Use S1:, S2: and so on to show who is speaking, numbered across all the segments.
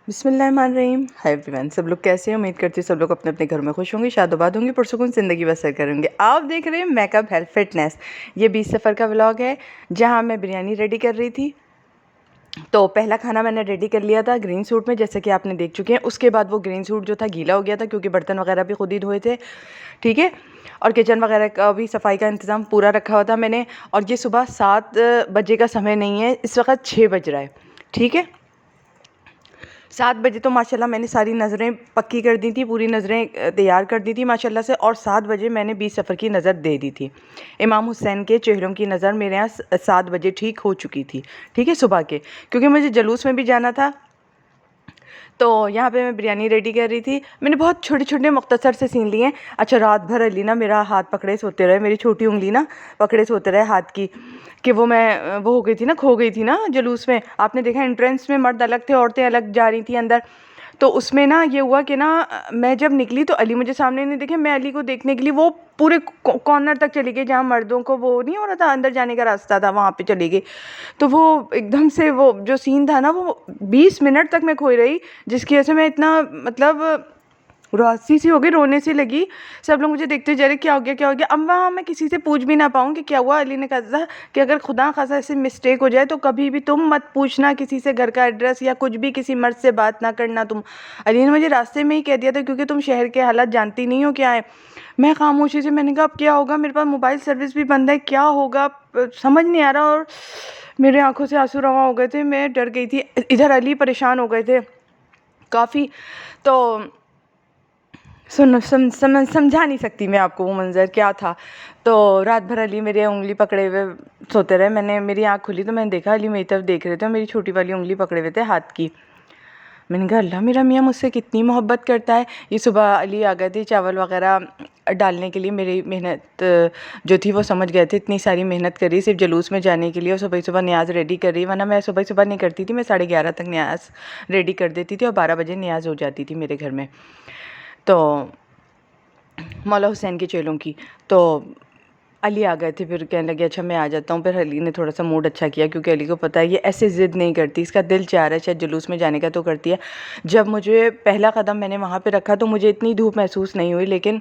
S1: बिस्मिल्लाहिर्रहमानिर्रहीम। Hi everyone, सब लोग कैसे हैं? उम्मीद करती हूँ सब लोग अपने अपने घर में खुश होंगे, शादोबाद होंगे, पुरसुकून ज़िंदगी बसर करेंगे। आप देख रहे हैं मेकअप हेल्थ फिटनेस। ये 20 सफ़र का व्लॉग है जहाँ मैं बिरयानी रेडी कर रही थी। तो पहला खाना मैंने रेडी कर लिया था ग्रीन सूट में, जैसे कि आपने देख चुके हैं। उसके बाद वो ग्रीन सूट जो था गीला हो गया था क्योंकि बर्तन वगैरह भी खुद ही धोए थे, ठीक है। और किचन वगैरह का भी सफाई का इंतज़ाम पूरा रखा हुआ था मैंने। और ये सुबह 7 बजे का समय नहीं है, इस वक्त 6 बज रहा है, ठीक है। 7 बजे तो माशाल्लाह मैंने सारी नज़रें पक्की कर दी थी, पूरी नज़रें तैयार कर दी थी माशाल्लाह से। और 7 बजे मैंने 20 सफ़र की नज़र दे दी थी। इमाम हुसैन के चेहरों की नज़र मेरे यहाँ 7 बजे ठीक हो चुकी थी, ठीक है, सुबह के, क्योंकि मुझे जलूस में भी जाना था। तो यहाँ पे मैं बिरयानी रेडी कर रही थी। मैंने बहुत छोटे छोटे मुख्तसर से सीन लिए। अच्छा, रात भर अली ना मेरा हाथ पकड़े सोते रहे, मेरी छोटी उंगली ना पकड़े सोते रहे हाथ की, कि वो मैं वो हो गई थी ना, खो गई थी ना जुलूस में। आपने देखा एंट्रेंस में मर्द अलग थे, औरतें अलग जा रही थी अंदर। तो उसमें ना ये हुआ कि ना मैं जब निकली तो अली मुझे सामने नहीं दिखे। मैं अली को देखने के लिए वो पूरे कॉर्नर तक चली गई जहाँ मर्दों को वो नहीं हो रहा था, अंदर जाने का रास्ता था, वहाँ पे चली गई। तो वो एकदम से वो जो सीन था ना, वो 20 मिनट तक मैं खोई रही, जिसकी वजह से मैं इतना मतलब उदासी सी हो गई, रोने सी लगी। सब लोग मुझे देखते जा रहे, क्या हो गया क्या हो गया। अब वहाँ मैं किसी से पूछ भी ना पाऊँ कि क्या हुआ। अली ने कहा था कि अगर खुदा खासा ऐसे मिस्टेक हो जाए तो कभी भी तुम मत पूछना किसी से घर का एड्रेस या कुछ भी, किसी मर्द से बात ना करना तुम। अली ने मुझे रास्ते में ही कह दिया था, क्योंकि तुम शहर के हालात जानती नहीं हो क्या है। मैं खामोशी से, मैंने कहा अब क्या होगा, मेरे पास मोबाइल सर्विस भी बंद है, क्या होगा समझ नहीं आ रहा। और मेरे आंखों से आंसू रवा हो गए थे, मैं डर गई थी। इधर अली परेशान हो गए थे काफ़ी। तो समझा नहीं सकती मैं आपको वो मंज़र क्या था। तो रात भर अली मेरे उंगली पकड़े हुए सोते रहे। मेरी आँख खुली तो मैंने देखा अली मेरी तरफ देख रहे थे, मेरी छोटी वाली उंगली पकड़े हुए थे हाथ की। मैंने कहा अल्लाह, मेरा मियाँ मुझसे कितनी मोहब्बत करता है। ये सुबह अली आ गए थे चावल वगैरह डालने के लिए। मेरी मेहनत जो थी वो समझ गए थे, इतनी सारी मेहनत करी सिर्फ जलूस में जाने के लिए। और सुबह सुबह न्याज़ रेडी कर रही, वरना मैं सुबह सुबह नहीं करती थी। मैं 11:30 तक न्याज़ रेडी कर देती थी और 12 बजे न्याज़ हो जाती थी मेरे घर में। तो मौला हुसैन के चेलों की। तो अली आ गए थे, फिर कहने लगे अच्छा मैं आ जाता हूँ। फिर अली ने थोड़ा सा मूड अच्छा किया, क्योंकि अली को पता है ये ऐसे ज़िद नहीं करती, इसका दिल चाह रहा है शायद जुलूस में जाने का तो करती है। जब मुझे पहला कदम मैंने वहाँ पे रखा तो मुझे इतनी धूप महसूस नहीं हुई, लेकिन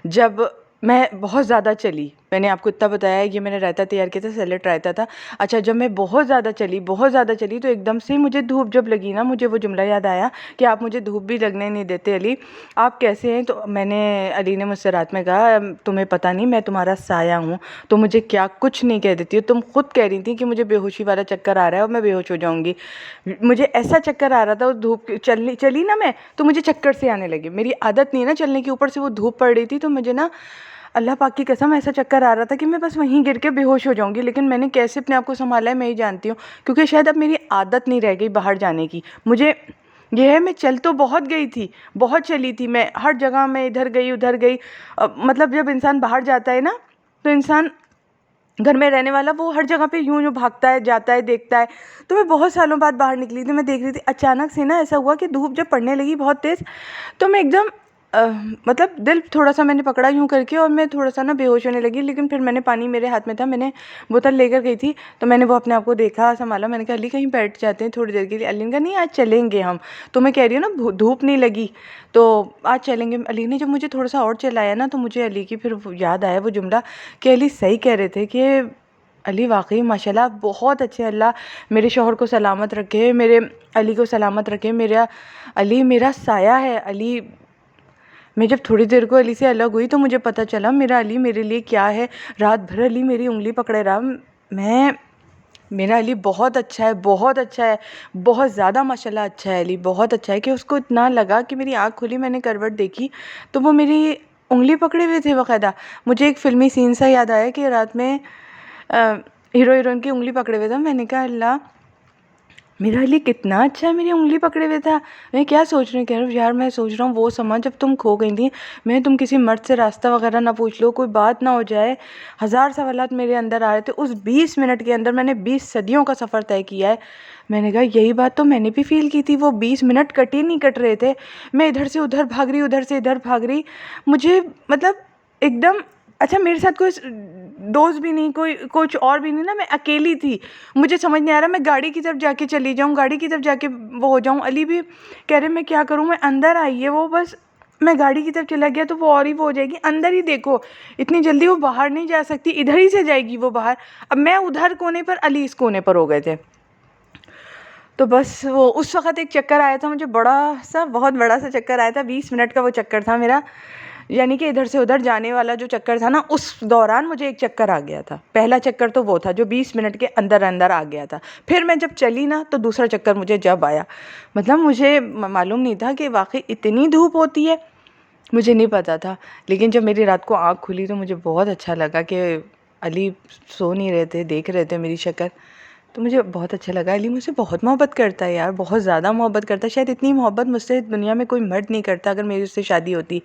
S1: जब मैं बहुत ज़्यादा चली, मैंने आपको इतना बताया है, ये मैंने रायता तैयार किया था, सैलेड रायता था। अच्छा, जब मैं बहुत ज़्यादा चली तो एकदम से मुझे धूप जब लगी ना, मुझे वो जुमला याद आया कि आप मुझे धूप भी लगने नहीं देते अली, आप कैसे हैं। तो अली ने मुझसे रात में कहा तुम्हें पता नहीं मैं तुम्हारा साया हूँ, तो मुझे क्या कुछ नहीं कह देती हो। तुम खुद कह रही थी कि मुझे बेहोशी वाला चक्कर आ रहा है और मैं बेहोश हो जाऊँगी। मुझे ऐसा चक्कर आ रहा था, उस धूप चली ना मैं, तो मुझे चक्कर से आने लगे। मेरी आदत नहीं है ना चलने की, ऊपर से वो धूप पड़ रही थी, तो मुझे ना अल्लाह पाक की कसम ऐसा चक्कर आ रहा था कि मैं बस वहीं गिर के बेहोश हो जाऊंगी। लेकिन मैंने कैसे अपने आप को संभाला है मैं ही जानती हूँ, क्योंकि शायद अब मेरी आदत नहीं रह गई बाहर जाने की। मुझे ये है, मैं चल तो बहुत गई थी, बहुत चली थी मैं, हर जगह मैं इधर गई उधर गई। मतलब जब इंसान बाहर जाता है ना, तो इंसान घर में रहने वाला वो हर जगह पे यूं यूं भागता है, जाता है, देखता है। तो मैं बहुत सालों बाद बाहर निकली थी, मैं देख रही थी। अचानक से ना ऐसा हुआ कि धूप जब पड़ने लगी बहुत तेज़, तो मैं एकदम मतलब दिल थोड़ा सा मैंने पकड़ा यूं करके, और मैं थोड़ा सा ना बेहोश होने लगी। लेकिन फिर मैंने, पानी मेरे हाथ में था, मैंने बोतल लेकर गई थी, तो मैंने वो अपने आप को देखा, संभाला। मैंने कहा अली कहीं बैठ जाते हैं थोड़ी देर के लिए। अली ने कहा नहीं आज चलेंगे हम, तो मैं कह रही हूँ ना धूप नहीं लगी तो आज चलेंगे। अली ने जब मुझे थोड़ा सा और चलाया ना, तो मुझे अली की फिर याद आया वो जुमला कि अली सही कह रहे थे कि अली वाकई माशाल्लाह बहुत अच्छे। अल्लाह मेरे शौहर को सलामत रखे, मेरे अली को सलामत रखे। मेरा अली मेरा साया है। अली, मैं जब थोड़ी देर को अली से अलग हुई तो मुझे पता चला मेरा अली मेरे लिए क्या है। रात भर अली मेरी उंगली पकड़े रहा। मेरा अली बहुत अच्छा है, बहुत अच्छा है, बहुत ज़्यादा माशाल्लाह अच्छा है। अली बहुत अच्छा है कि उसको इतना लगा कि मेरी आँख खुली, मैंने करवट देखी तो वो मेरी उंगली पकड़े हुए थे बाकायदा। मुझे एक फ़िल्मी सीन सा याद आया कि रात में हीरो हीरोइन की उंगली पकड़े हुए था। मैंने कहा अल्लाह, मेरा अली कितना अच्छा है, मेरी उंगली पकड़े हुए था। मैं क्या सोच रही हूँ, कह रहा हूँ यार मैं सोच रहा हूँ वो समय जब तुम खो गई थी, मैं तुम किसी मर्द से रास्ता वगैरह ना पूछ लो, कोई बात ना हो जाए, हज़ार सवालात मेरे अंदर आ रहे थे। उस 20 मिनट के अंदर मैंने 20 सदियों का सफ़र तय किया है। मैंने कहा यही बात तो मैंने भी फील की थी। वो 20 मिनट कट ही नहीं कट रहे थे, मैं इधर से उधर भाग रही, उधर से इधर भाग रही। मुझे मतलब एकदम अच्छा मेरे साथ कोई दोस्त भी नहीं, कोई कुछ और भी नहीं ना, मैं अकेली थी। मुझे समझ नहीं आ रहा मैं गाड़ी की तरफ जाके चली जाऊँ, गाड़ी की तरफ जाके वो हो जाऊँ। अली भी कह रहे मैं क्या करूँ, मैं अंदर आई है वो, बस मैं गाड़ी की तरफ चला गया तो वो और ही वो हो जाएगी। अंदर ही देखो, इतनी जल्दी वो बाहर नहीं जा सकती, इधर ही से जाएगी वो बाहर। अब मैं उधर कोने पर, अली इस कोने पर हो गए थे। तो बस वो उस वक़्त एक चक्कर आया था मुझे, बड़ा सा, बहुत बड़ा सा चक्कर आया था। 20 मिनट का वो चक्कर था मेरा, यानी कि इधर से उधर जाने वाला जो चक्कर था ना, उस दौरान मुझे एक चक्कर आ गया था। पहला चक्कर तो वो था जो 20 मिनट के अंदर अंदर आ गया था। फिर मैं जब चली ना तो दूसरा चक्कर मुझे जब आया, मतलब मुझे मालूम नहीं था कि वाकई इतनी धूप होती है, मुझे नहीं पता था। लेकिन जब मेरी रात को आँख खुली तो मुझे बहुत अच्छा लगा कि अली सो नहीं रहे थे, देख रहे थे मेरी शक्ल। तो मुझे बहुत अच्छा लगा। अली मुझसे बहुत मोहब्बत करता है यार, बहुत ज़्यादा मोहब्बत करता है। शायद इतनी मोहब्बत मुझसे दुनिया में कोई मर्द नहीं करता। अगर मेरी उससे शादी होती,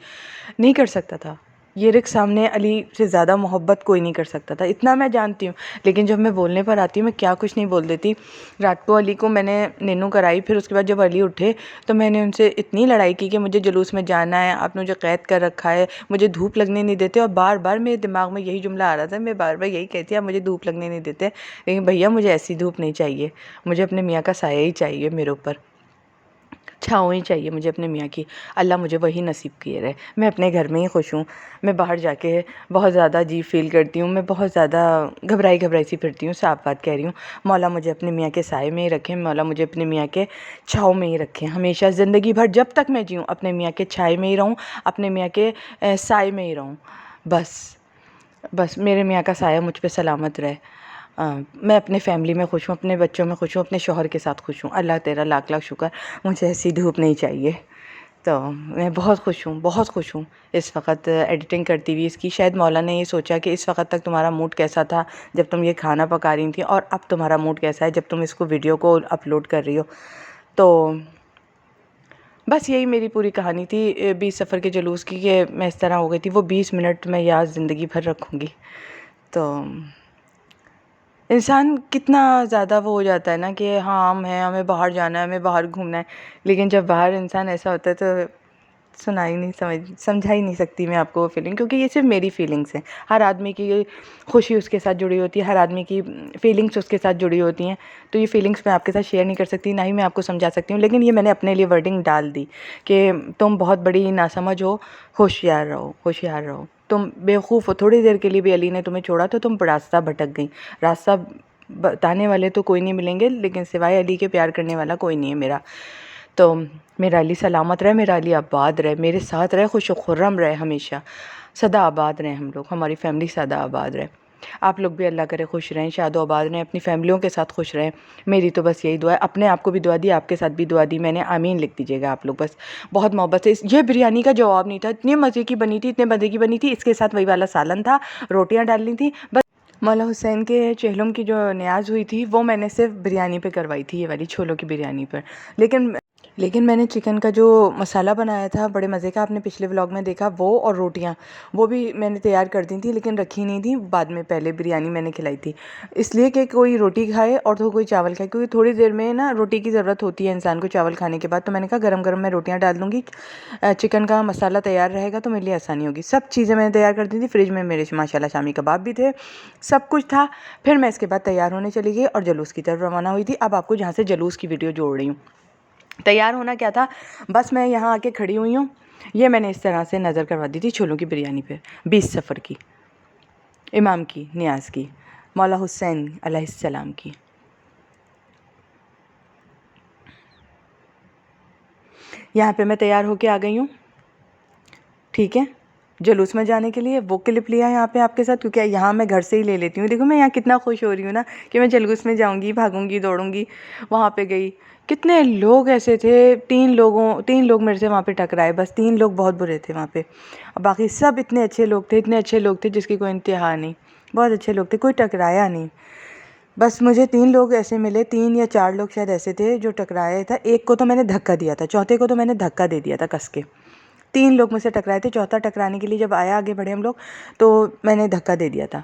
S1: नहीं कर सकता था। ये रिक सामने अली से ज़्यादा मोहब्बत कोई नहीं कर सकता था, इतना मैं जानती हूँ। लेकिन जब मैं बोलने पर आती हूँ, मैं क्या कुछ नहीं बोल देती। रात को अली को मैंने नीनू कराई, फिर उसके बाद जब अली उठे तो मैंने उनसे इतनी लड़ाई की कि मुझे जुलूस में जाना है, आपने मुझे क़ैद कर रखा है, मुझे धूप लगने नहीं देते। और बार बार मेरे दिमाग में यही जुमला आ रहा था, मैं बार बार यही कहती आप मुझे धूप लगने नहीं देते। लेकिन भैया मुझे ऐसी धूप नहीं चाहिए, मुझे अपने मियाँ का साया ही चाहिए, मेरे ऊपर छाँव ही चाहिए मुझे अपने मियाँ की। अल्लाह मुझे वही नसीब किए रहे। मैं अपने घर में ही खुश हूँ। मैं बाहर जाके बहुत ज़्यादा अजीब फ़ील करती हूँ, मैं बहुत ज़्यादा घबराई घबराई सी फिरती हूँ, साफ बात कह रही हूँ। मौला मुझे अपने मियाँ के साए में ही रखे, मौला मुझे अपने मियाँ के छाँव में ही रखे हमेशा ज़िंदगी भर, जब तक मैं जीऊँ अपने मियाँ के छाए में ही रहूँ, अपने मियाँ के साए में ही रहूँ। बस मेरे मियाँ का साया मुझ पे सलामत रहे। मैं अपने फैमिली में खुश हूँ, अपने बच्चों में खुश हूँ, अपने शौहर के साथ खुश हूँ। अल्लाह तेरा लाख लाख शुक्र, मुझे ऐसी धूप नहीं चाहिए। तो मैं बहुत खुश हूँ, बहुत खुश हूँ इस वक्त एडिटिंग करती हुई इसकी। शायद मौला ने ये सोचा कि इस वक्त तक तुम्हारा मूड कैसा था जब तुम ये खाना पका रही थी, और अब तुम्हारा मूड कैसा है जब तुम इसको वीडियो को अपलोड कर रही हो। तो बस यही मेरी पूरी कहानी थी 20 सफ़र के जुलूस की, कि मैं इस तरह हो गई थी। वो 20 मिनट मैं याद ज़िंदगी भर रखूँगी। तो इंसान कितना ज़्यादा वो हो जाता है ना कि हाँ हम हैं, हमें बाहर जाना है, हमें बाहर घूमना है। लेकिन जब बाहर इंसान ऐसा होता है तो सुना ही नहीं, समझा ही नहीं सकती मैं आपको वो फीलिंग, क्योंकि ये सिर्फ मेरी फीलिंग्स हैं। हर आदमी की खुशी उसके साथ जुड़ी होती है, हर आदमी की फीलिंग्स उसके साथ जुड़ी होती हैं। तो ये फीलिंग्स मैं आपके साथ शेयर नहीं कर सकती, ना ही मैं आपको समझा सकती हूँ। लेकिन ये मैंने अपने लिए वर्डिंग डाल दी कि तुम बहुत बड़ी नासमझ हो, होशियार रहो, होशियार रहो। तुम बेवकूफ़ हो, थोड़ी देर के लिए भी अली ने तुम्हें छोड़ा तो तुम रास्ता भटक गई। रास्ता बताने वाले तो कोई नहीं मिलेंगे, लेकिन सिवाय अली के प्यार करने वाला कोई नहीं है मेरा। तो मेरा अली सलामत रहे, मेरा अली आबाद रहे, मेरे साथ रहे, खुश खुर्रम रहे, हमेशा सदा आबाद रहें हम लोग, हमारी फैमिली सदा आबाद रहे। आप लोग भी अल्लाह करे खुश रहें, शादो आबाद रहें, अपनी फैमिलियों के साथ खुश रहें। मेरी तो बस यही दुआ है। अपने आप को भी दुआ दी, आपके साथ भी दुआ दी मैंने, आमीन लिख दीजिएगा आप लोग बस। बहुत मोहब्बत से ये बिरयानी का जवाब नहीं था, इतने मज़े की बनी थी, इतने मज़े की बनी थी। इसके साथ वही वाला सालन था, रोटियाँ डालनी थी बस। मौला हुसैन के चेहलों की जो न्याज़ हुई थी वो मैंने सिर्फ बिरयानी पे करवाई थी, ये वाली छोलों की बिरयानी पर। लेकिन मैंने चिकन का जो मसाला बनाया था बड़े मज़े का, आपने पिछले व्लॉग में देखा, वो और रोटियां वो भी मैंने तैयार कर दी थी, लेकिन रखी नहीं थी, बाद में पहले बिरयानी मैंने खिलाई थी। इसलिए कि कोई रोटी खाए और तो कोई चावल खाए, क्योंकि थोड़ी देर में ना रोटी की ज़रूरत होती है इंसान को चावल खाने के बाद। तो मैंने कहा गरम गरम मैं रोटियाँ डाल दूँगी, चिकन का मसाला तैयार रहेगा तो मेरे लिए आसानी होगी। सब चीज़ें मैंने तैयार कर दी थी, फ्रिज में मेरे माशाल्लाह शामी कबाब भी थे, सब कुछ था। फिर मैं इसके बाद तैयार होने चली गई और जलूस की तरफ रवाना हुई थी। अब आपको जहाँ से जलूस की वीडियो जोड़ रही हूँ। तैयार होना क्या था, बस मैं यहाँ आके खड़ी हुई हूँ। ये मैंने इस तरह से नज़र करवा दी थी छोलों की बिरयानी पे, 20 सफ़र की, इमाम की, नियाज़ की, मौला हुसैन अलैहिस्सलाम की। यहाँ पे मैं तैयार होके आ गई हूँ, ठीक है, जुलूस में जाने के लिए। वो क्लिप लिया यहाँ पे आपके साथ, क्योंकि यहाँ मैं घर से ही ले लेती हूँ। देखो मैं यहाँ कितना खुश हो रही हूँ ना कि मैं जुलूस में जाऊँगी, भागूँगी, दौड़ूँगी। वहाँ पे गई, कितने लोग ऐसे थे, 3 लोग मेरे से वहाँ पे टकराए, बस 3 लोग बहुत बुरे थे वहाँ पे। और बाकी सब इतने अच्छे लोग थे, इतने अच्छे लोग थे जिसकी कोई इंतहा नहीं, बहुत अच्छे लोग थे, कोई टकराया नहीं। बस मुझे 3 लोग ऐसे मिले, 3 या 4 लोग शायद ऐसे थे जो टकराया था। एक को तो मैंने धक्का दिया था, चौथे को तो मैंने धक्का दे दिया था कस के। 3 लोग मुझसे टकराए थे, चौथा टकराने के लिए जब आया, आगे बढ़े हम लोग, तो मैंने धक्का दे दिया था।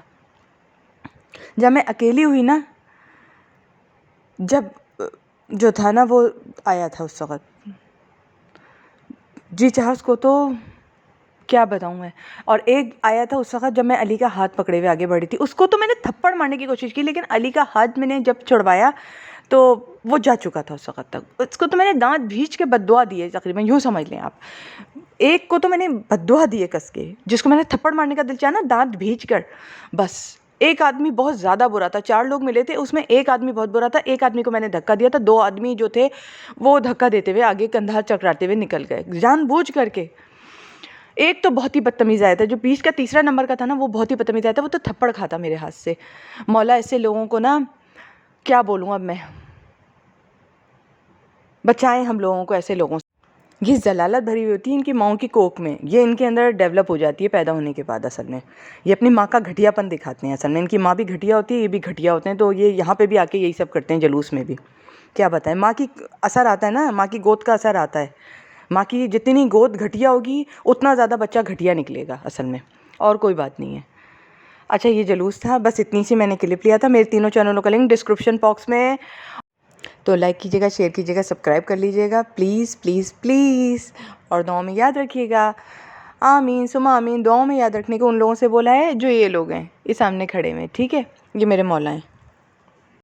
S1: जब मैं अकेली हुई ना, जब जो था ना वो आया था उस वक़्त, जी चाहा उसको तो क्या बताऊँ मैं। और एक आया था उस वक़्त जब मैं अली का हाथ पकड़े हुए आगे बढ़ी थी, उसको तो मैंने थप्पड़ मारने की कोशिश की, लेकिन अली का हाथ मैंने जब छुड़वाया तो वो जा चुका था उस वक़्त तक। उसको तो मैंने दाँत भींच के बद्दुआ दी है, तकरीबन यूँ समझ लें आप। एक को तो मैंने बद्दुआ दी है कस के, जिसको मैंने थप्पड़ मारने का दिल चाहा ना दाँत भींच कर, बस। एक आदमी बहुत ज़्यादा बुरा था, 4 लोग मिले थे, उसमें एक आदमी बहुत बुरा था, एक आदमी को मैंने धक्का दिया था, 2 आदमी जो थे वो धक्का देते हुए आगे कंधा चकराते हुए निकल गए, जानबूझ करके। एक तो बहुत ही बदतमीज़ आया था, जो बीच का तीसरा नंबर का था ना, वो बहुत ही बदतमीज़ आया था, वो तो थप्पड़ खाता मेरे हाथ से। मौला ऐसे लोगों को ना, क्या बोलूँ अब मैं, बचाएं हम लोगों को ऐसे लोगों से। ये ज़लालत भरी हुई होती है इनकी माँओं की कोख में, ये इनके अंदर डेवलप हो जाती है पैदा होने के बाद। असल में ये अपनी माँ का घटियापन दिखाते हैं, असल में इनकी माँ भी घटिया होती है, ये भी घटिया होते हैं, तो ये यहाँ पे भी आके यही सब करते हैं जुलूस में भी। क्या बताएं, माँ की असर आता है ना, माँ की गोद का असर आता है। माँ की जितनी गोद घटिया होगी उतना ज़्यादा बच्चा घटिया निकलेगा असल में, और कोई बात नहीं है। अच्छा, ये जुलूस था, बस इतनी सी मैंने क्लिप लिया था। मेरे तीनों चैनलों का लिंक डिस्क्रिप्शन बॉक्स में, तो लाइक कीजिएगा, शेयर कीजिएगा, सब्सक्राइब कर लीजिएगा प्लीज़ प्लीज़ प्लीज़। और दुआ में याद रखिएगा, आमीन सुमा आमीन। दुआ में याद रखने को उन लोगों से बोला है जो ये लोग हैं, ये सामने खड़े हुए, ठीक है, ये मेरे मौला हैं।